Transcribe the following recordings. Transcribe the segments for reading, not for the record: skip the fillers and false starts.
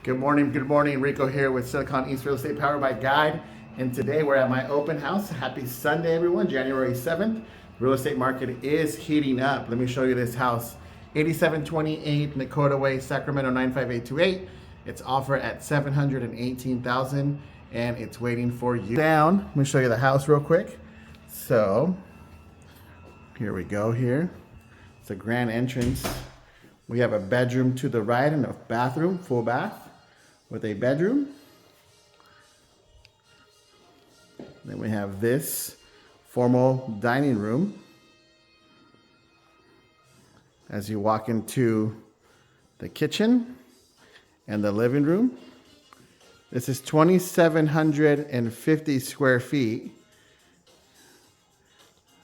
Good morning, Rico here with Silicon East Real Estate powered by Guide. And today we're at my open house. Happy Sunday, everyone, January 7th. Real estate market is heating up. Let me show you this house. 8728 Nakota Way, Sacramento 95828. It's offered at $718,000 and it's waiting for you. Down, let me show you the house real quick. So, here we go here. It's a grand entrance. We have a bedroom to the right and a bathroom, full bath with a bedroom. Then we have this formal dining room. As you walk into the kitchen and the living room. This is 2,750 square feet.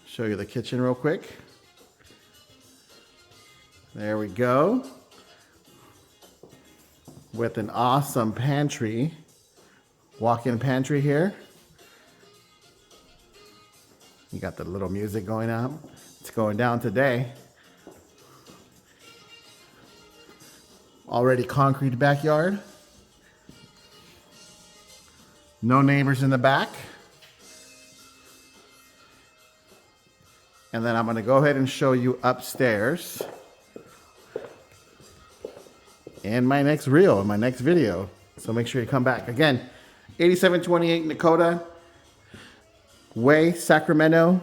Show you the kitchen real quick. There we go. With an awesome pantry. Walk-in pantry here. You got the little music going on. It's going down today. Already concrete backyard. No neighbors in the back. And then I'm going to go ahead and show you upstairs in my next reel, in my next video. So make sure you come back. Again, 8728 Nakota Way, Sacramento.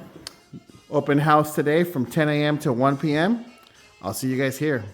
Open house today from 10 a.m. to 1 p.m. I'll see you guys here.